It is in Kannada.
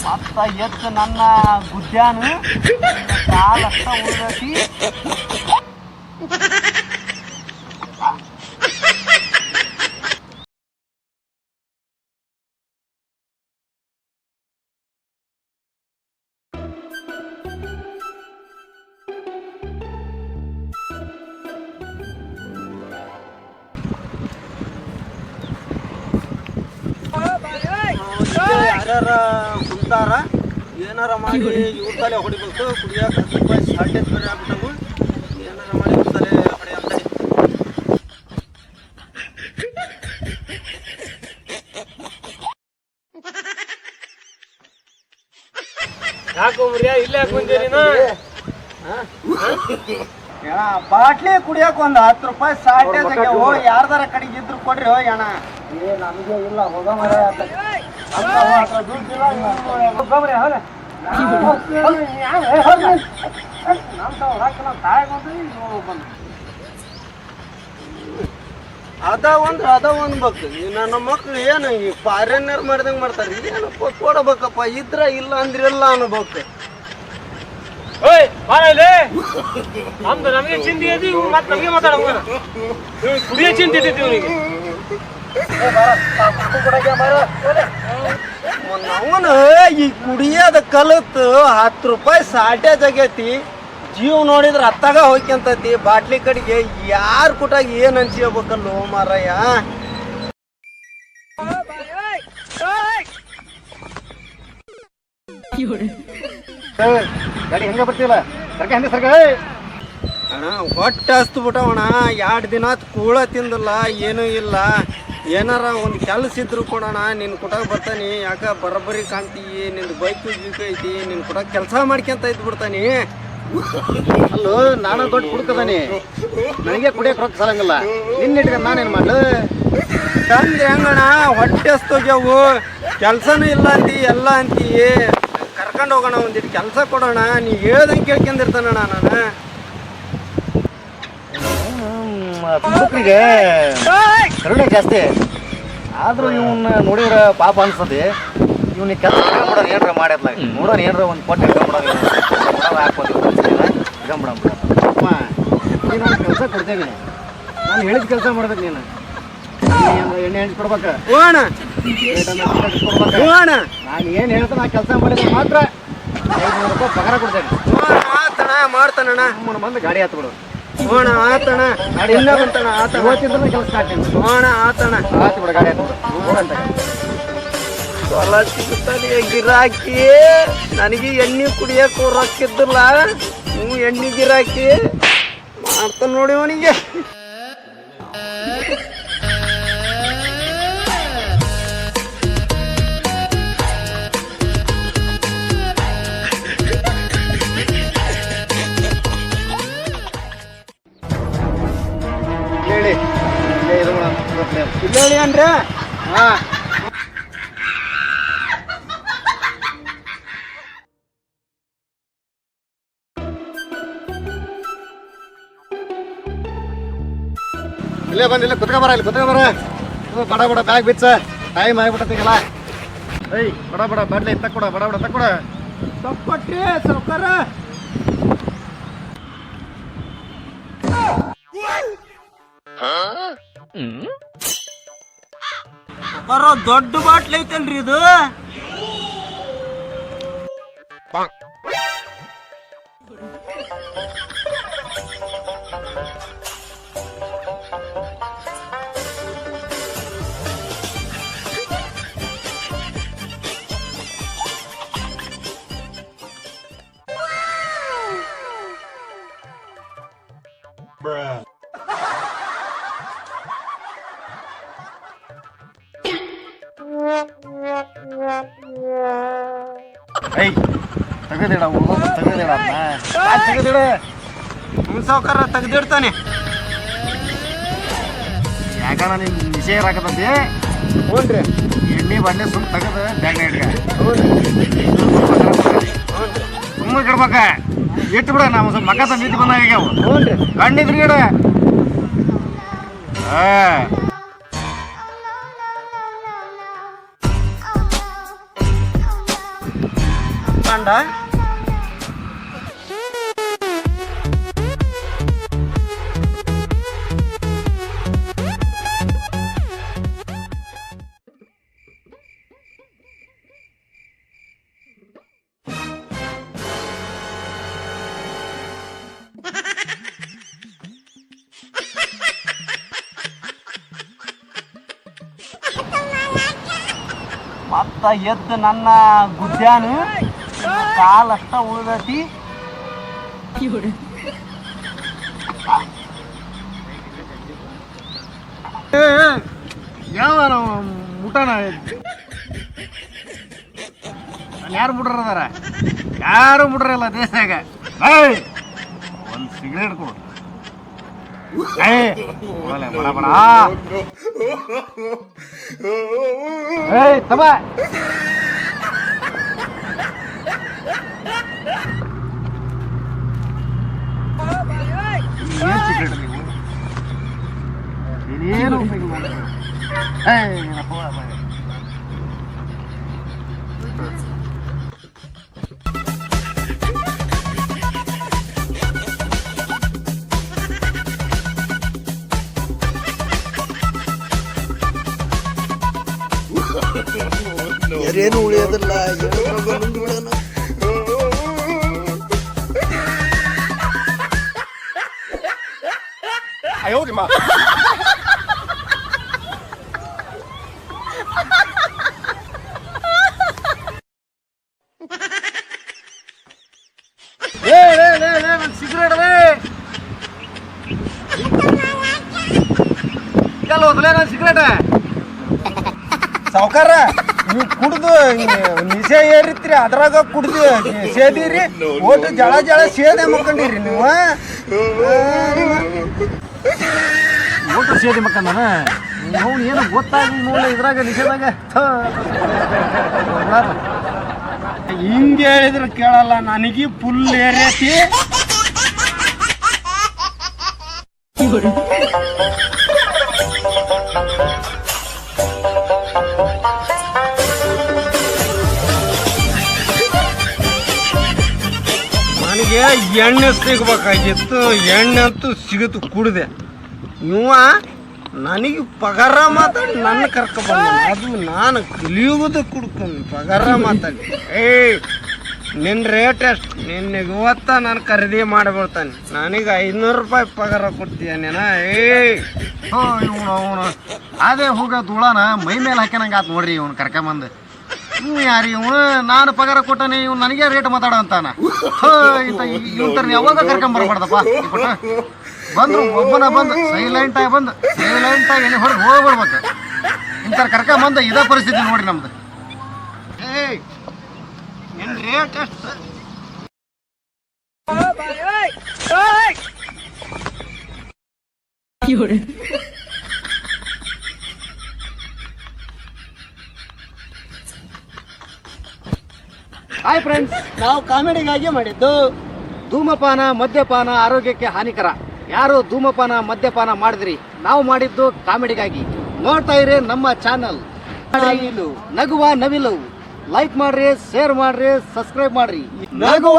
ಮತ್ತ ಎದ್ದು ನನ್ನ ಗುದ್ಯಾನು ಕಾಲಷ್ಟ ಉಳಿದತಿ. ಯಾರ್ಯಾರ ಕುಂತಾರ ಏನಾರ ಮಾಡಿ ಇವ್ರ ತಲೆ ಹೊಡಿಬೇಕು. ಕುಡಿಯಾಕ 10 ರೂಪಾಯಿ ಶಾರ್ಟೇಜ್ ಬೇರೆ ಆಗ್ಬಿಟ್ಟವು. ಏನಾರ ಮಾಡಿ ಇವ್ರ ತಲೆ ಹೊಡಿ ಅಂತ ಯಾಕೋಮ್ರಿಯ ಇಲ್ಲೇ ಹಾಕೊಂಡಿ ನೀನು? ಬಾಟ್ಲಿ ಕುಡಿಯಕ್ ಒಂದ್ 10 ರೂಪಾಯಿ ಶಾರ್ಟೇಜ್ ಆಗ್ಯಾವ. ಯಾರ್ದಾರ ಕಡೆಗೆ ಇದ್ರು ಕೊಡ್ರಿ ಹೋಗಿ ಅಣ್ಣ. ನಮಗೆ ಇಲ್ಲ ಹೋಗ ಮರ ಅದ ಒಂದ್ ಬೇಕು. ನನ್ನ ಮಕ್ಳು ಏನು ಈ ಫಾರಿನರ್ ಮಾಡ್ದಂಗ ಮಾಡ್ತಾರೆ. ಏನು ಕೊಡಬೇಕಪ್ಪ, ಇದ್ರ ಇಲ್ಲ ಅಂದ್ರೆ ಇಲ್ಲ ಅನ್ಬೇಕು. ಓಯ್ ಬಾರ ಇಲ್ಲಿ. ನಮ್ದು ನಮಗೆ ಚಿಂತೆ ಐತಿ, ಮತ್ತೆ ನಮಗೆ ಮಾತಾಡ ಕುಡಿಯೋ ಚಿಂತೆ ಐತಿ ಇವನಿಗೆ. ಅವನು ಈ ಕುಡಿಯೋದ ಕಲಿತು 10 ರೂಪಾಯಿ ಶಾರ್ಟೇಜ್ ಆಗೈತಿ. ಜೀವ ನೋಡಿದ್ರೆ ಹತ್ತಾಗ ಹೋಗ್ಯಂತೈತಿ. ಬಾಟ್ಲಿ ಕಡೆಗೆ ಯಾರ ಕುಟಾಗ ಏನ್ ಅನ್ಸ್ಕೋಬೇಕಲ್ಲೋ ಮಾರಯ್ಯ. ಗಾಡಿ ಹೆಂಗ ಬರ್ತೀವಲ್ಲ ಸರ್ಕ ಹೆಂಗ ಸರ್ಕ ಅಣ್ಣ ಹೊಟ್ಟೆ ಹಸ್ತು ಬಿಟ್ಟವಣ. 2 ದಿನ ಕೂಳ ತಿಂದಿಲ್ಲ, ಏನೂ ಇಲ್ಲ. ಏನಾರ ಒಂದು ಕೆಲಸ ಇದ್ರು ಕೊಡೋಣ, ನಿನ್ನ ಕುಟಾಗ ಬರ್ತಾನೆ. ಯಾಕ ಬರೋಬ್ಬರಿ ಕಾಣ್ತೀವಿ, ನಿಂದು ಬೈಕ್ ಗೀಕ್ ಐತಿ, ನಿನ್ನ ಕುಟಾಗ ಕೆಲಸ ಮಾಡ್ಕೊಂತ ಇದ್ದು ಬಿಡ್ತಾನೆ. ಅಲ್ಲೋ ನಾನು ದೊಡ್ಡ ಹುಡುಕದಾನಿ, ನನಗೆ ಕುಡಿಯಕ್ಕೆ ರೊಕ್ಕ ಸಾಲಂಗಿಲ್ಲ. ನಿನ್ನ ಇಟ್ಕೊಂಡು ನಾನೇನು ಮಾಡ್ಲು? ತಂದ್ರೆ ಹೆಂಗಣ್ಣ ಹೊಟ್ಟೆ ಹಸ್ತೋಗ್ಯಾವು. ಕೆಲಸನೂ ಇಲ್ಲ ಅಂತಿ, ಎಲ್ಲ ಅಂತಿ. ಕರ್ಕೊಂಡು ಹೋಗೋಣ, ಒಂದಿಟ್ಟು ಕೆಲಸ ಕೊಡೋಣ. ನೀ ಹೇಳ್ದಂಗೆ ಕೇಳ್ಕೊಂಡಿರ್ತಾನಣ್ಣ ನಾನು. ಹುಡುಗರಿಗೆ ಕರುಣೆ ಜಾಸ್ತಿ. ಆದ್ರೂ ಇವನ್ನ ನೋಡಿದ್ರೆ ಪಾಪ ಅನ್ಸತಿ. ಇವ್ನಿಗೆ ಕೆಲಸ ಬಿಡೋಣ, ಏನ್ರ ಮಾಡ್ಯತ್ಲ ನೋಡೋಣ, ಏನ್ರ ಒಂದು ಕೊಟ್ಟು ಇಟ್ಕೊಂಡ್ಬಿಡೋಣ, ಹಾಕ್ಬೋದು ಇಟ್ಕೊಂಡ್ಬಿಡಮ್ಮ. ಅಮ್ಮ ನೀನು ಒಂದು ಕೆಲಸ ಕೊಡ್ತೇವೆ, ನಾನು ಹೇಳಿದ ಕೆಲಸ ಮಾಡ್ಬೇಕು. ನೀನು ಎಣ್ಣೆ ಹಂಚಿ ಕೊಡ್ಬೇಕು, ನಾನು ಏನು ಹೇಳ್ತಾನೆ ಆ ಕೆಲಸ ಮಾಡಿದ್ರೆ ಮಾತ್ರ 500 ರೂಪಾಯಿ ಪಗಾರ ಕೊಡ್ತೇನೆ. ಮಾಡ್ತಾನಣ್ಣ. ನಮ್ಮನ್ನು ಬಂದು ಗಾಡಿ ಹತ್ಬಿಡು. ಹೋಣ ಆತಣ, ಇಲ್ಲ ಬಂತಣ ಆತ. ಇವತ್ತಿಂದ ಕೆಲಸ ಸ್ಟಾರ್ಟ್ ಹೋಣ ಆತಣ, ಆತು ಬಿಡ ಗಾಡಿ ಹತ್ಬಿಡು. ಹೊಲ ಸಿಗುತ್ತದೆ ಗಿರಾಕಿ. ನನಗೆ ಎಣ್ಣೆ ಕುಡಿಯಕ್ಕೆ ರೊಕ್ಕಿದ್ದಿಲ್ಲ, ನೀವು ಎಣ್ಣೆ ಗಿರಾಕಿ ಮಾಡ್ತಾನೆ ನೋಡಿ ಅವನಿಗೆ. ಹೇಳಿ ಇಲ್ಲ ಹೇಳಿ ಅಂದ್ರೆ ಹಾಂ ಇಲ್ಲೇ ಬಂದಿಲ್ಲ ಕುತ್ಕೊ ಬರ, ಇಲ್ಲಿ ಕುತ್ಕೊ ಬರ. ಬಡ ಬಡ ಬ್ಯಾಗ್ ಬಿಚ್ಚ, ಟೈಮ್ ಆಗಿಬಿಟ್ಟತಿಗಲ್ಲ. ಏಯ್ ಬಡ ಬಡ ಬರ್ಲಿ ತಕ್ಕೊಡ, ಬಡ ಬಡ ತಕ್ಕೊಡ. ತಪ್ಪಟ್ಟಿ ಸೌಕರ ದೊಡ್ಡ ಬಾಟ್ಲಿ ಐತಲ್ರಿ ಇದು. ಏಯ್ ತೆಗೆದಿಡ, ತೆಗೆದಿಡ, ತೆಗೆದಿಡ. ಸಾವುಕಾರ ತೆಗೆದಿಡ್ತಾನೆ. ಯಾಕಣ್ಣ ನಿನ್ ವಿಷಯ ಹಾಕತಂತಿ? ಹ್ಞೂನ್ರಿ. ಎಣ್ಣೆ ಬಾಟ್ಲಿ ಸುಮ್ಮನೆ ತೆಗೆದು ಬ್ಯಾಗ್ನ ಇಟ್ಕ. ಸುಮ್ಮನೆ ಗಿಡ್ಬೇಕ, ಇಟ್ಟು ಬಿಡ. ನಾವು ಸ್ವಲ್ಪ ಮಕ್ಕ ತಂದು ನಿಂತು ಬಂದಾಗ ಹ್ಞೂನ್ರಿ. ಕಣ್ಣಿದ್ರಿ ಗಿಡ. ಕಂಡ ಮತ್ತ ಎದ್ದು ನನ್ನ ಗುದ್ದಾನು ಕಾಲಷ್ಟ ಉಳ್ದತಿ ಯಾವ ನಾವು ಮುಟನ ಯಾರು ಮುಟ್ರ ಅದಾರ ಯಾರು ಮುಟ್ರಲ್ಲ ದೇಶದಾಗ ಒಂದು ಸಿಗರೇಟ್ ಕೊಡು ಬಡ ಬಡ ತಮ್ಮ ಏನ್ ಸಿಗರೇಟ್ ನೀವು ಏನು ಯಾರೇನು ಉಳಿಯೋದಿಲ್ಲ ಸಿಗರೇಟ್ ಎಲ್ಲ ಹೋದ್ಲೇ ನಾನು ಸಿಗರೇಟ್ ಸಾವ್ಕಾರ ನೀವು ಕುಡ್ದು ನಿಶೆ ಏರಿತ್ರಿ ಅದ್ರಾಗ ಕುಡ್ದು ಸೇದಿರಿ ಓಟು ಜಳ ಜಳ ಸೇದೆ ಮಕ್ಕೊಂಡಿರಿ ನೀವು ಓಟು ಸೇದಿ ಮಕ್ಕಂದ ನಾವು ಏನು ಗೊತ್ತಾಗಿ ನೋಡಿ ಇದ್ರಾಗ ನಿಷೇಧಾಗ ಹಿಂಗೆ ಹೇಳಿದ್ರೆ ಕೇಳಲ್ಲ ನನಗೆ ಫುಲ್ ಏರಿಯತಿ ನನಗೆ ಎಣ್ಣೆ ಸಿಗ್ಬೇಕಾಗಿತ್ತು ಎಣ್ಣೆ ಅಂತೂ ಸಿಗುತ್ತು ಕುಡ್ದೆ ಇವ ನನಗೆ ಪಗಾರ ಮಾತಾಡಿ ನನ್ನ ಕರ್ಕೊಬಂದ ಅದು ನಾನು ಕಲಿಯುವುದು ಕುಡ್ಕೊಂಡು ಪಗಾರ ಮಾತಾಡಿ ನಿನ್ನ ರೇಟ್ ಎಷ್ಟು ನಿನ್ನೆಗೆ ಇವತ್ತ ನಾನು ಖರೀದಿ ಮಾಡಿಬಿಡ್ತಾನೆ ನನಗೆ 500 ರೂಪಾಯಿ ಪಗಾರ ಕೊಡ್ತೀಯ ನೀನು ಇವನು ಅವನು ಅದೇ ಹೋಗ ಧೂಳನ ಮೈ ಮೇಲೆ ಹಾಕ್ಯನಂಗೆ ಆತು ನೋಡ್ರಿ ಇವ್ನು ಕರ್ಕೊಂಬಂದು ಇವ್ ಯಾರು ಇವನು ನಾನು ಪಗಾರ ಕೊಟ್ಟಾನೆ ಇವ್ನು ನನಗೆ ರೇಟ್ ಮಾತಾಡೋ ಅಂತಾನ ಇವ್ನ ಯಾವಾಗ ಕರ್ಕೊಂಬರ್ಬಾರ್ದಪ್ಪ ಬಂದ್ರು ಒಬ್ಬನ ಬಂದು ಸೈಲೆಂಟಾಗಿ ಎಣ್ಣೆ ಹೊರಗೆ ಹೋಗ್ಬಿಡ್ಬೇಕು ಇಂಥವ್ರು ಕರ್ಕೊಂಬಂದ ಇದೇ ಪರಿಸ್ಥಿತಿ ನೋಡ್ರಿ ನಮ್ದು ನಿನ್ನ ರೇಟ್ ಎಷ್ಟು ಹಾಯ್ ಫ್ರೆಂಡ್ಸ್, ನಾವು ಕಾಮಿಡಿಗಾಗಿ ಮಾಡಿದ್ದು. ಧೂಮಪಾನ ಮದ್ಯಪಾನ ಆರೋಗ್ಯಕ್ಕೆ ಹಾನಿಕರ. ಯಾರು ಧೂಮಪಾನ ಮದ್ಯಪಾನ ಮಾಡಿದ್ರಿ, ನಾವು ಮಾಡಿದ್ದು ಕಾಮಿಡಿಗಾಗಿ. ನೋಡ್ತಾ ಇರಿ ನಮ್ಮ ಚಾನಲ್ ನಗುವ ನವಿಲು. ಲೈಕ್ ಮಾಡ್ರಿ, ಶೇರ್ ಮಾಡ್ರಿ, ಸಬ್ಸ್ಕ್ರೈಬ್ ಮಾಡ್ರಿ. ನಗುವ